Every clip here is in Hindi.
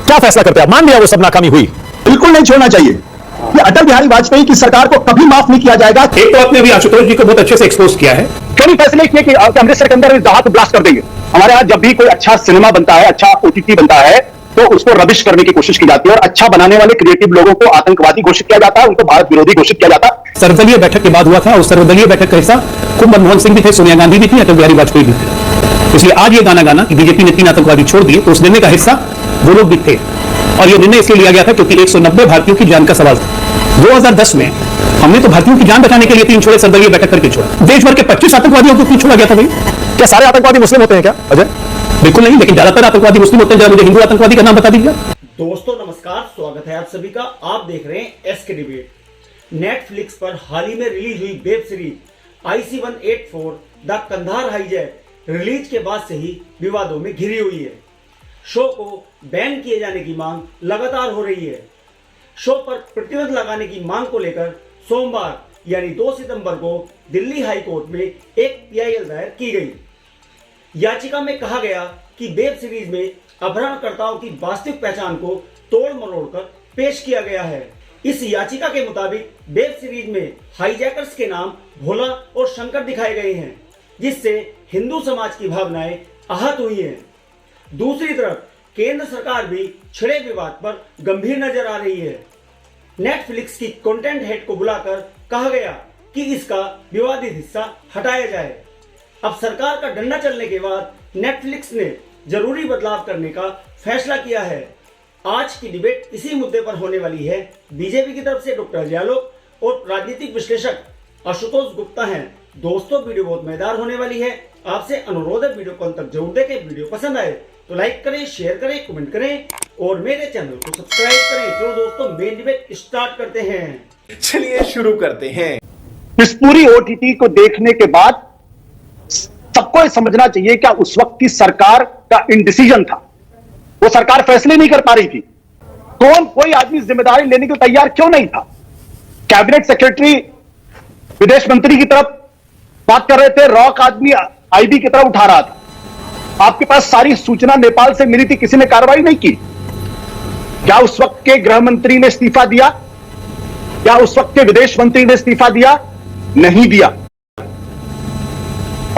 क्या फैसला करते हैं? मान लिया वो सब नाकामी हुई, बिल्कुल नहीं छोड़ना चाहिए। ये अटल बिहारी वाजपेयी की सरकार को कभी माफ नहीं किया जाएगा। एक तो आपने अभी आशुतोष जी को बहुत अच्छे से एक्सपोज किया है। क्यों नहीं फैसले किए कि अमृतसर के अंदर जहां को ब्लास्ट कर देंगे? हमारे यहाँ जब भी कोई अच्छा सिनेमा बनता है, अच्छा ओटीटी बनता है, तो उसको रबिश करने की कोशिश की जाती है और अच्छा बनाने वाले क्रिएटिव लोगों को आतंकवादी घोषित किया जाता है, उनको भारत विरोधी घोषित किया जाता है। सर्वदलीय बैठक के बाद हुआ था, उस सर्वदलीय बैठक का हिस्सा खूब मनमोहन सिंह भी थे, सोनिया गांधी भी थी, अटल बिहारी वाजपेयी भी थे। इसलिए आज ये गाना गाना कि बीजेपी ने 3 आतंकवादी छोड़ दिए, तो उस निर्णय का हिस्सा वो लोग भी थे। और ये निर्णय इसलिए लिया गया था क्योंकि 190 भारतीयों की जान का सवाल था। 2010 में हमने तो भारतीयों की जान बचाने के लिए 3 छोड़े, सर्वदलीय बैठक करके छोड़ा। देश भर के 25 आतंकवादियों को क्यों छोड़ा गया था भाई? क्या सारे आतंकवादी मुस्लिम होते हैं क्या अजय? बिल्कुल नहीं, लेकिन ज्यादातर आतंकवादी मुस्लिम होते हैं। जरा मुझे हिंदू आतंकवादी का नाम बता दीजिए। दोस्तों नमस्कार, स्वागत है आप सभी का। आप देख रहे हैं एसके डिबेट। नेटफ्लिक्स पर हाल ही में रिलीज हुई web series IC-184 the Kandahar hijack release के बाद से ही विवादों में घिरी हुई है। शो को बैन किए जाने की मांग लगातार हो रही है। शो पर प्रतिबंध लगाने की मांग को लेकर सोमवार यानी 2 सितंबर को दिल्ली हाई कोर्ट में एक PIL दायर की गई। याचिका में कहा गया कि वेब सीरीज में अपहरणकर्ताओं की वास्तविक पहचान को तोड़ मरोड़ कर पेश किया गया है। इस याचिका के मुताबिक वेब सीरीज में हाईजैकर्स के नाम भोला और शंकर दिखाए गए हैं, जिससे हिंदू समाज की भावनाएं आहत हुई हैं। दूसरी तरफ केंद्र सरकार भी छिड़े विवाद पर गंभीर नजर आ रही है। नेटफ्लिक्स की कंटेंट हेड को बुलाकर कहा गया कि इसका विवादित हिस्सा हटाया जाए। अब सरकार का डंडा चलने के बाद नेटफ्लिक्स ने जरूरी बदलाव करने का फैसला किया है। आज की डिबेट इसी मुद्दे पर होने वाली है। बीजेपी की तरफ से डॉक्टर अजय आलोक और राजनीतिक विश्लेषक आशुतोष गुप्ता हैं। दोस्तों वीडियो बहुत मजेदार होने वाली है। आपसे अनुरोध है वीडियो को अंत तक जरूर देखें। वीडियो पसंद आए तो लाइक करें, शेयर करें, कमेंट करें और मेरे चैनल को सब्सक्राइब करें। तो दोस्तों मेन डिबेट स्टार्ट करते हैं। चलिए शुरू करते हैं। इस पूरी OTT को देखने के बाद सबको ये समझना चाहिए क्या उस वक्त की सरकार का इंडिसीजन था। वो सरकार फैसले नहीं कर पा रही थी। कोई आदमी जिम्मेदारी लेने को तैयार क्यों नहीं था? कैबिनेट सेक्रेटरी विदेश मंत्री की तरफ बात कर रहे थे, रॉक आदमी IB की तरफ उठा रहा था। आपके पास सारी सूचना नेपाल से मिली थी, किसी ने कार्रवाई नहीं की। क्या उस वक्त के गृह मंत्री ने इस्तीफा दिया? क्या उस वक्त के विदेश मंत्री ने इस्तीफा दिया? नहीं दिया।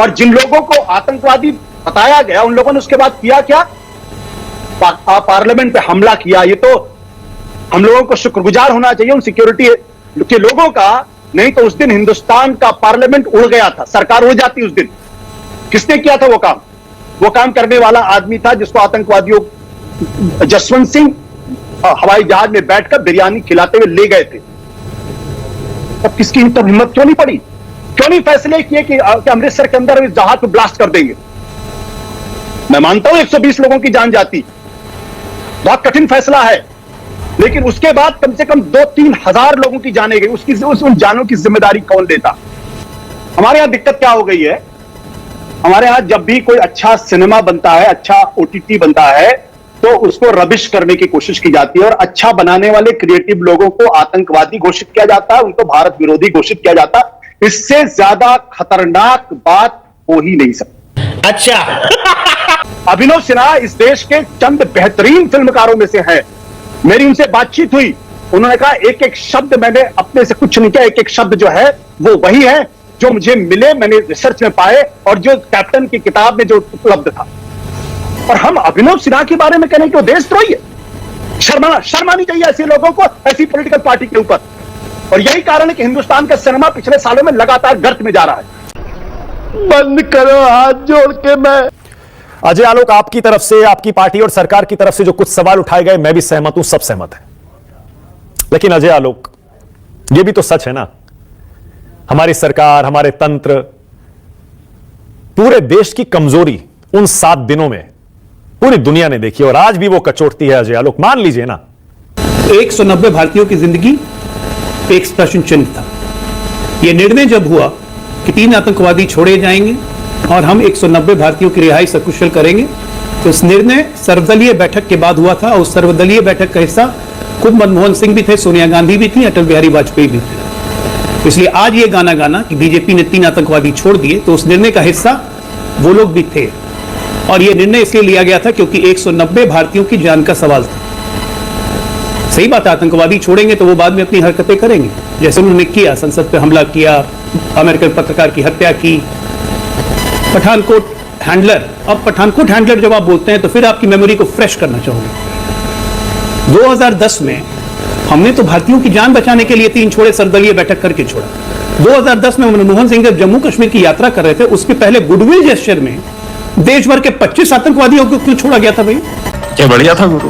और जिन लोगों को आतंकवादी बताया गया उन लोगों ने उसके बाद किया क्या? पार्लियामेंट पे हमला किया। ये तो हम लोगों को शुक्रगुजार होना चाहिए उन सिक्योरिटी के लोगों का। नहीं तो उस दिन हिंदुस्तान का पार्लियामेंट उड़ गया था, सरकार उड़ जाती उस दिन। किसने किया था वो काम? वो काम करने वाला आदमी था जिसको आतंकवादियों जसवंत सिंह हवाई जहाज में बैठकर बिरयानी खिलाते हुए ले गए थे। तब किसकी हिम्मत क्यों नहीं पड़ी? क्यों नहीं फैसले किए कि अमृतसर के अंदर जहाज को ब्लास्ट कर देंगे? मैं मानता हूं 120 लोगों की जान जाती, बहुत कठिन फैसला है, लेकिन उसके बाद कम से कम 2-3 हजार लोगों की जाने गई। उन जानों की जिम्मेदारी कौन लेता? हमारे यहां दिक्कत क्या हो गई है? हमारे यहां जब भी कोई अच्छा सिनेमा बनता है, अच्छा OTT बनता है, तो उसको रबिश करने की कोशिश की जाती है और अच्छा बनाने वाले क्रिएटिव लोगों को आतंकवादी घोषित किया जाता है, उनको भारत विरोधी घोषित किया जाता है। इससे ज्यादा खतरनाक बात हो ही नहीं सकती। अच्छा अभिनव सिन्हा इस देश के चंद बेहतरीन फिल्मकारों में से है। मेरी उनसे बातचीत हुई, उन्होंने कहा एक एक शब्द मैंने अपने से कुछ नहीं किया, एक एक शब्द जो है वो वही है जो मुझे मिले, मैंने रिसर्च में पाए और जो कैप्टन की किताब में जो उपलब्ध था। और हम अभिनव सिन्हा के बारे में कहने कि वो देशद्रोही है। शर्म आनी चाहिए ऐसे लोगों को, ऐसी पॉलिटिकल पार्टी के ऊपर। और यही कारण है कि हिंदुस्तान का सिनेमा पिछले सालों में लगातार गर्त में जा रहा है। बंद करो हाथ जोड़ के। मैं अजय आलोक, आपकी तरफ से, आपकी पार्टी और सरकार की तरफ से जो कुछ सवाल उठाए गए, मैं भी सहमत हूं, सब सहमत हैं। लेकिन अजय आलोक, यह भी तो सच है ना, हमारी सरकार, हमारे तंत्र, पूरे देश की कमजोरी उन 7 दिनों में पूरी दुनिया ने देखी और आज भी वो कचोटती है। अजय आलोक, मान लीजिए ना, 190 भारतीयों की जिंदगी एक प्रश्न चिन्ह था। यह निर्णय जब हुआ कि 3 आतंकवादी छोड़े जाएंगे और हम 190 भारतीयों की रिहाई सकुशल करेंगे, तो इस निर्णय सर्वदलीय बैठक के बाद हुआ था। उस सर्वदलीय बैठक का हिस्सा खुद मनमोहन सिंह भी थे, सोनिया गांधी भी थी, अटल बिहारी वाजपेयी भी थे। इसलिए आज ये गाना गाना कि बीजेपी ने 3 आतंकवादी छोड़ दिए, तो उस निर्णय का हिस्सा वो लोग भी थे। और यह निर्णय इसलिए लिया गया था क्योंकि 190 भारतीयों की जान का सवाल था। सही बात है, आतंकवादी छोड़ेंगे तो वो बाद में अपनी हरकतें करेंगे, जैसे उन्होंने किया, संसद पे हमला किया, अमेरिकन पत्रकार की हत्या की, पठानकोट हैंडलर। अब पठानकोट हैंडलर जब आप बोलते हैं तो फिर आपकी मेमोरी को फ्रेश करना चाहूंगा। 2010 में हमने तो भारतीयों की जान बचाने के लिए 3 छोड़े सर्वदलीय बैठक करके छोड़ा। 2010 में मनमोहन सिंह जब जम्मू कश्मीर की यात्रा कर रहे थे, उसके पहले गुडविल जेस्चर में देश भर के 25 आतंकवादियों को क्यों छोड़ा गया था भाई? क्या बढ़िया था गुरु।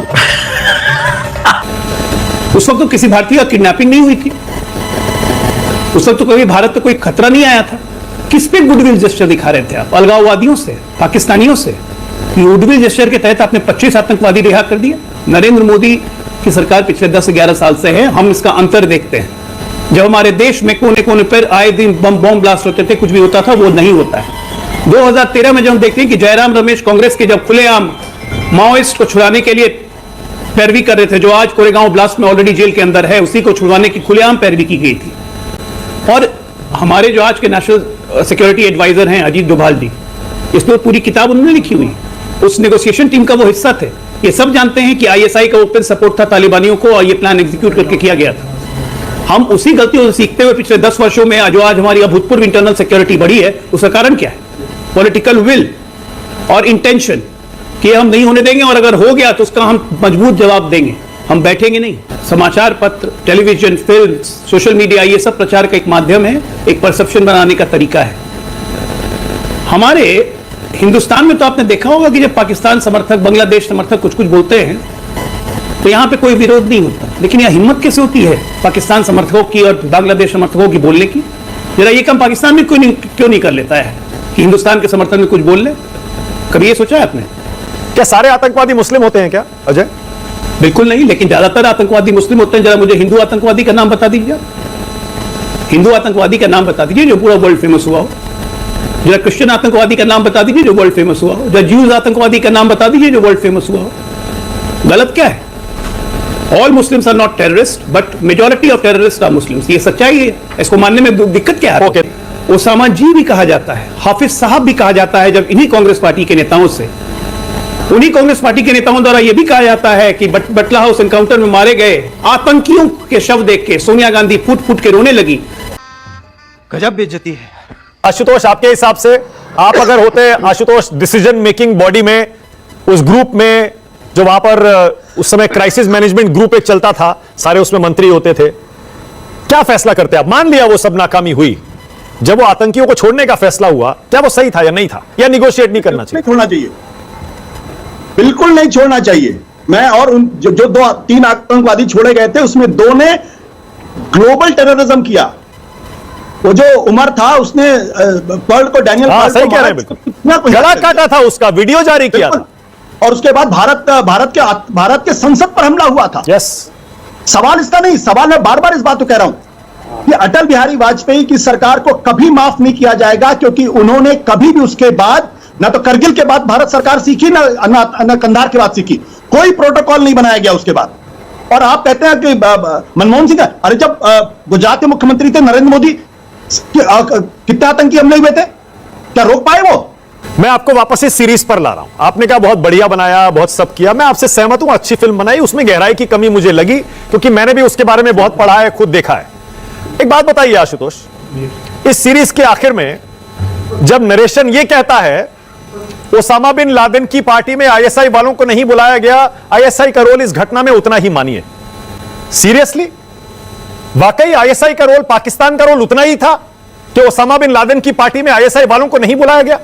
उस वक्त तो किसी भारतीय का किडनैपिंग नहीं हुई थी, उस वक्त तो कभी भारत पे कोई खतरा नहीं आया था। किस पे गुडविल जेस्चर दिखा रहे थे आप? अलगाववादियों से, पाकिस्तानियों से। गुडविल जेस्चर के तहत आपने 25 आतंकवादी रिहा कर दिए। नरेंद्र मोदी की सरकार पिछले 10 से 11 साल से है, हम इसका अंतर देखते हैं। जब हमारे देश में कोने कोने पर आए दिन बम ब्लास्ट होते थे, कुछ भी होता था, वो नहीं होता है। 2013 में जब हम देखते हैं कि जयराम रमेश कांग्रेस के जब खुलेआम माओइस्ट को छुड़ाने के लिए पैरवी कर रहे थे, जो आज कोरेगांव ब्लास्ट में ऑलरेडी जेल के अंदर है, उसी को छुड़वाने की खुलेआम पैरवी की गई थी। और हमारे जो आज के नेशनल सिक्योरिटी एडवाइजर हैं अजीत डोभाल जी, इस पर पूरी किताब उन्होंने लिखी हुई, उस नेगोशिएशन टीम का वो हिस्सा थे। ये सब जानते हैं कि आईएसआई का ओपन सपोर्ट था तालिबानियों को और ये प्लान एग्जीक्यूट करके किया गया था। हम उसी गलतियों से सीखते हुए पिछले 10 वर्षों में जो आज हमारी अभूतपूर्व इंटरनल सिक्योरिटी बढ़ी है, उसका कारण क्या है? पॉलिटिकल विल और इंटेंशन कि हम नहीं होने देंगे, और अगर हो गया तो उसका हम मजबूत जवाब देंगे, हम बैठेंगे नहीं। समाचार पत्र, टेलीविजन, फिल्म, सोशल मीडिया, ये सब प्रचार का एक माध्यम है, एक परसेप्शन बनाने का तरीका है। हमारे हिंदुस्तान में तो आपने देखा होगा कि जब पाकिस्तान समर्थक, बांग्लादेश समर्थक कुछ कुछ बोलते हैं तो यहां पे कोई विरोध नहीं होता, लेकिन यह हिम्मत कैसे होती है पाकिस्तान समर्थकों की और बांग्लादेश समर्थकों की बोलने की? जरा ये काम पाकिस्तान में क्यों नहीं कर लेता है कि हिंदुस्तान के समर्थन में कुछ बोल ले? कभी ये सोचा है आपने? क्या सारे आतंकवादी मुस्लिम होते हैं क्या अजय? बिल्कुल नहीं, लेकिन ज्यादातर आतंकवादी मुस्लिम होते हैं। जरा मुझे हिंदू आतंकवादी का नाम बता दीजिए, हिंदू आतंकवादी का नाम बता दीजिए जो पूरा वर्ल्ड फेमस हुआ हो। जरा क्रिश्चियन आतंकवादी का नाम बता दीजिए जो वर्ल्ड फेमस हुआ हो। जरा ज्यूज आतंकवादी का नाम बता दीजिए जो वर्ल्ड फेमस हुआ हो। गलत क्या है? All Muslims are not terrorist, but majority of terrorist are Muslims. ये सच्चाई है, इसको मानने में दिक्कत क्या है? ओसामा जी भी कहा जाता है, हाफिज साहब भी कहा जाता है, जब इन्हीं कांग्रेस पार्टी के नेताओं से, उन्हीं कांग्रेस पार्टी के नेताओं द्वारा यह भी कहा जाता है कि बटला हाउस एनकाउंटर में मारे गए आतंकियों के शव देख के सोनिया गांधी फूट फूट के रोने लगी। गजब बेइज्जती है। आशुतोष, आपके हिसाब से आप अगर होते आशुतोष डिसीजन मेकिंग बॉडी में, उस ग्रुप में जो वहां पर उस समय क्राइसिस मैनेजमेंट ग्रुप एक चलता था, सारे उसमें मंत्री होते थे, क्या फैसला करते आप? मान लिया वो सब नाकामी हुई, जब वो आतंकियों को छोड़ने का फैसला हुआ, क्या वो सही था या नहीं था, या निगोशिएट नहीं करना चाहिए? छोड़ना चाहिए, बिल्कुल नहीं छोड़ना चाहिए। मैं और उन जो 2-3 आतंकवादी छोड़े गए थे, उसमें 2 ने ग्लोबल टेररिज्म किया। वो जो उमर था, उसने पर्ल को, डैनियल पर्ल सही कह रहे हैं, गला काटा था, उसका वीडियो जारी किया था, और उसके बाद भारत के संसद पर हमला हुआ था। यस, सवाल इसका नहीं, सवाल मैं बार बार इस बात को कह रहा हूं कि अटल बिहारी वाजपेयी की सरकार को कभी माफ नहीं किया जाएगा, क्योंकि उन्होंने कभी भी उसके बाद, ना तो करगिल के बाद भारत सरकार सीखी, ना कंधार के बाद सीखी, कोई प्रोटोकॉल नहीं बनाया गया उसके बाद। और आप कहते हैं कि मनमोहन सिंह, अरे जब गुजरात के मुख्यमंत्री थे नरेंद्र मोदी, कितने आतंकी हमले हुए थे, क्या रोक पाए वो? मैं आपको वापस इस सीरीज पर ला रहा हूं। आपने कहा बहुत बढ़िया बनाया, बहुत सब किया, मैं आपसे सहमत हूं, अच्छी फिल्म बनाई, उसमें गहराई की कमी मुझे लगी, क्योंकि मैंने भी उसके बारे में बहुत पढ़ा है, खुद देखा है। एक बात बताइए आशुतोष, इस सीरीज के आखिर में जब नरेशन ये कहता है ओसामा बिन लादेन की पार्टी में आईएसआई वालों को नहीं बुलाया गया, आईएसआई का रोल इस घटना में उतना ही मानिए। सीरियसली, वाकई आईएसआई का रोल, पाकिस्तान का रोल उतना ही था कि ओसामा बिन लादेन की पार्टी में आईएसआई वालों को नहीं बुलाया गया?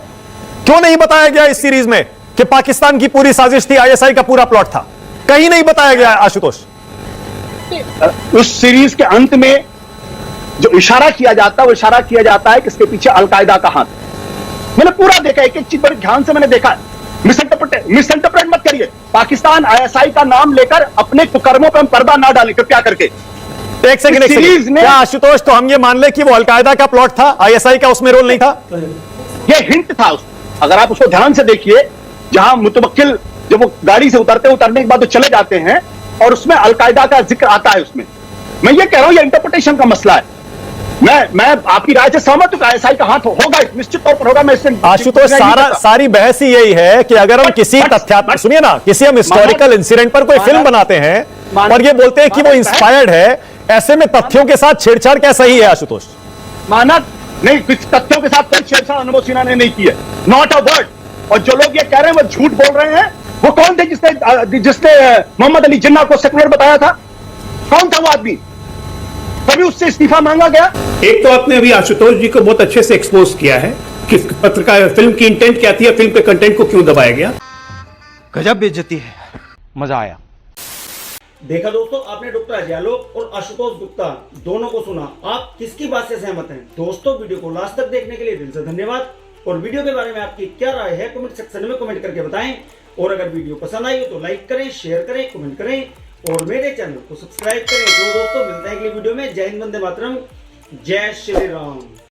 क्यों नहीं बताया गया इस सीरीज में कि पाकिस्तान की पूरी साजिश थी, आईएसआई का पूरा प्लॉट था? कहीं नहीं बताया गया आशुतोष। उस सीरीज के अंत में जो इशारा किया जाता है, वो इशारा किया जाता है कि इसके पीछे अलकायदा का हाथ। मैंने पूरा देखा, एक एक चीज बड़े ध्यान से मैंने देखा। मिसइंटरप्रेट मत करिए, पाकिस्तान आईएसआई का नाम लेकर अपने कुकर्मों पर पर्दा ना डालें कृपया करके। एक सेकंड, क्या आशुतोष, तो हम ये मान ले कि वो अलकायदा का प्लॉट था, आईएसआई का उसमें रोल नहीं था? ये हिंट था अगर आप उसको ध्यान से देखिए, जहां मुतवक्किल जब वो गाड़ी से उतरने के बाद वो चले जाते हैं और उसमें अलकायदा का जिक्र आता है उसमें। मैं ये कह रहा हूं, ये इंटरप्रिटेशन का मसला है। मैं आपकी राय से सहमत हूं, आईएसआई का हाथ होगा, निश्चित तौर पर होगा। मैं इससे आशुतोष, सारी बहस ही यही है कि अगर हम किसी तथ्यात्मक, सुनिए ना, किसी हम हिस्टोरिकल इंसिडेंट पर कोई फिल्म बनाते हैं और ये बोलते हैं कि वो इंस्पायर्ड है। ऐसे में तथ्यों के साथ छेड़छाड़ क्या सही है आशुतोष? मानक नहीं, कुछ तथ्यों के साथ कोई छेड़छाड़ अनुभव सिन्हा ने नहीं की है, नॉट अ वर्ड। और जो लोग ये कह रहे हैं वो झूठ बोल रहे हैं। वो कौन थे जिसने मोहम्मद अली जिन्ना को सेकुलर बताया था? कौन था वो आदमी? कभी उससे इस्तीफा मांगा गया? एक तो आपने अभी आशुतोष जी को बहुत अच्छे से एक्सपोज किया है कि पत्रकार फिल्म की इंटेंट क्या थी, फिल्म के कंटेंट को क्यों दबाया गया। गजब बेइज्जती है। मजा आया। देखा दोस्तों, आपने डॉक्टर अजय आलोक और आशुतोष गुप्ता दोनों को सुना। आप किसकी बात से सहमत हैं? दोस्तों, वीडियो को लास्ट तक देखने के लिए दिल से धन्यवाद। और वीडियो के बारे में आपकी क्या राय है कमेंट सेक्शन में कमेंट करके बताएं। और अगर वीडियो पसंद आई हो तो लाइक करें, शेयर करें, कमेंट करें और मेरे चैनल को सब्सक्राइब करें। तो दोस्तों, मिलते हैं अगली वीडियो में। जय हिंद, वंदे मातरम, जय श्री राम।